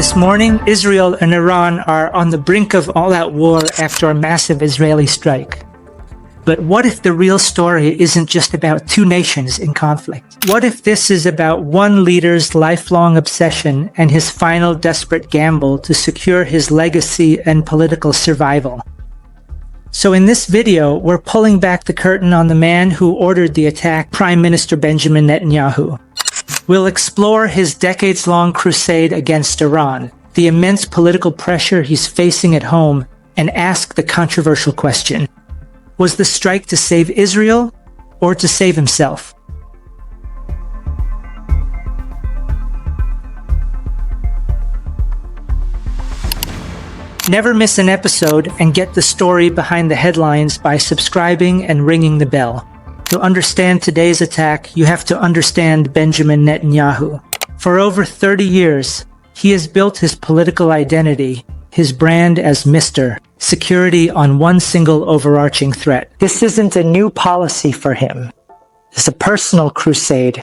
This morning, Israel and Iran are on the brink of all-out war after a massive Israeli strike. But what if the real story isn't just about two nations in conflict? What if this is about one leader's lifelong obsession and his final desperate gamble to secure his legacy and political survival? So in this video, we're pulling back the curtain on the man who ordered the attack, Prime Minister Benjamin Netanyahu. We'll explore his decades-long crusade against Iran, the immense political pressure he's facing at home, and ask the controversial question: was the strike to save Israel or to save himself? Never miss an episode and get the story behind the headlines by subscribing and ringing the bell. To understand today's attack, you have to understand Benjamin Netanyahu. For over 30 years, he has built his political identity, his brand as Mr. Security, on one single overarching threat. This isn't a new policy for him. It's a personal crusade.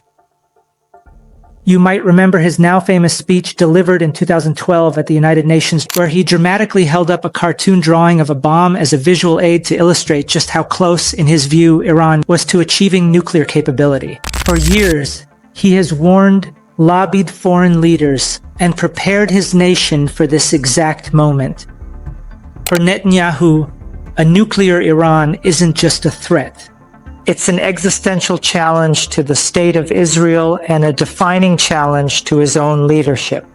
You might remember his now famous speech delivered in 2012 at the United Nations, where he dramatically held up a cartoon drawing of a bomb as a visual aid to illustrate just how close, in his view, Iran was to achieving nuclear capability. For years, he has warned, lobbied foreign leaders, and prepared his nation for this exact moment. For Netanyahu, a nuclear Iran isn't just a threat. It's an existential challenge to the state of Israel and a defining challenge to his own leadership.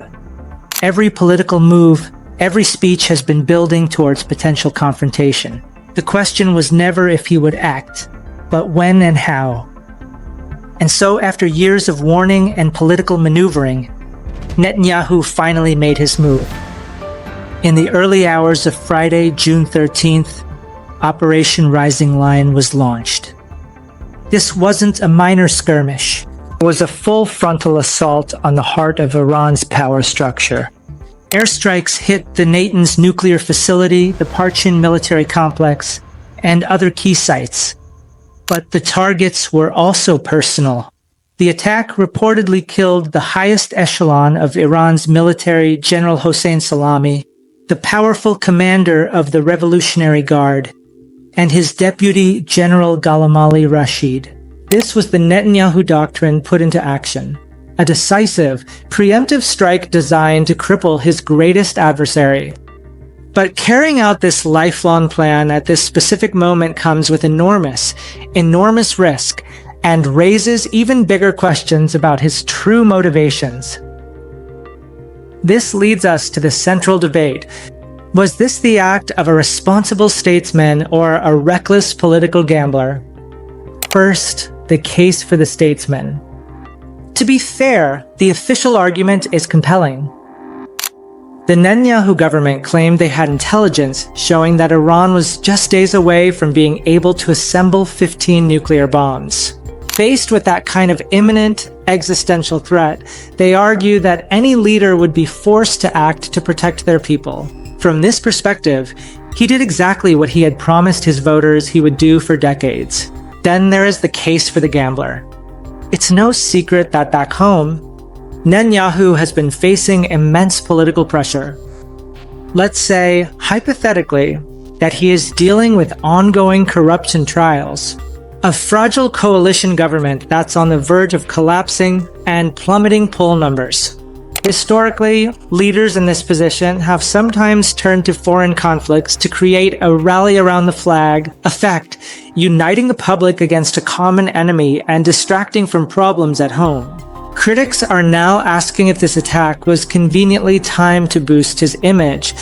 Every political move, every speech has been building towards potential confrontation. The question was never if he would act, but when and how. And so, after years of warning and political maneuvering, Netanyahu finally made his move. In the early hours of Friday, June 13th, Operation Rising Lion was launched. This wasn't a minor skirmish. It was a full frontal assault on the heart of Iran's power structure. Airstrikes hit the Natanz nuclear facility, the Parchin military complex, and other key sites. But the targets were also personal. The attack reportedly killed the highest echelon of Iran's military, General Hossein Salami, the powerful commander of the Revolutionary Guard, and his deputy, General Ghulam Ali Rashid. This was the Netanyahu doctrine put into action, a decisive, preemptive strike designed to cripple his greatest adversary. But carrying out this lifelong plan at this specific moment comes with enormous risk, and raises even bigger questions about his true motivations. This leads us to the central debate. Was this the act of a responsible statesman or a reckless political gambler? First, the case for the statesman. To be fair, the official argument is compelling. The Netanyahu government claimed they had intelligence showing that Iran was just days away from being able to assemble 15 nuclear bombs. Faced with that kind of imminent existential threat, they argue that any leader would be forced to act to protect their people. From this perspective, he did exactly what he had promised his voters he would do for decades. Then there is the case for the gambler. It's no secret that back home, Netanyahu has been facing immense political pressure. Let's say, hypothetically, that he is dealing with ongoing corruption trials, a fragile coalition government that's on the verge of collapsing, and plummeting poll numbers. Historically, leaders in this position have sometimes turned to foreign conflicts to create a rally around the flag effect, uniting the public against a common enemy and distracting from problems at home. Critics are now asking if this attack was conveniently timed to boost his image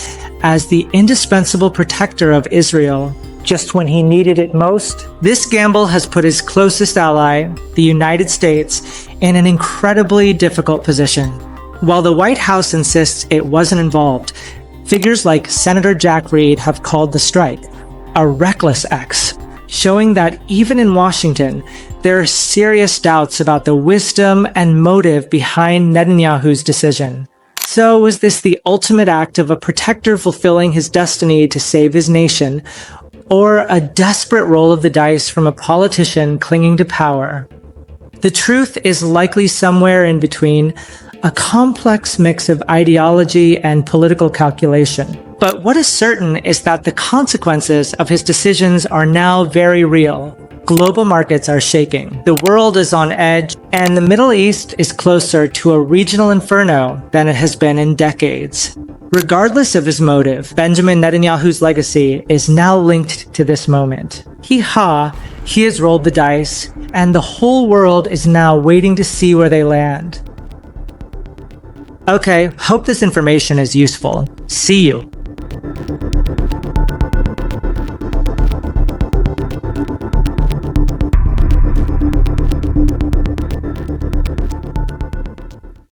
as the indispensable protector of Israel just when he needed it most. This gamble has put his closest ally, the United States, in an incredibly difficult position. While the White House insists it wasn't involved, figures like Senator Jack Reed have called the strike a reckless X, showing that even in Washington, there are serious doubts about the wisdom and motive behind Netanyahu's decision. So was this the ultimate act of a protector fulfilling his destiny to save his nation, or a desperate roll of the dice from a politician clinging to power? The truth is likely somewhere in between, a complex mix of ideology and political calculation. But what is certain is that the consequences of his decisions are now very real. Global markets are shaking, the world is on edge, and the Middle East is closer to a regional inferno than it has been in decades. Regardless of his motive, Benjamin Netanyahu's legacy is now linked to this moment. He has rolled the dice, and the whole world is now waiting to see where they land. Okay, hope this information is useful. See you.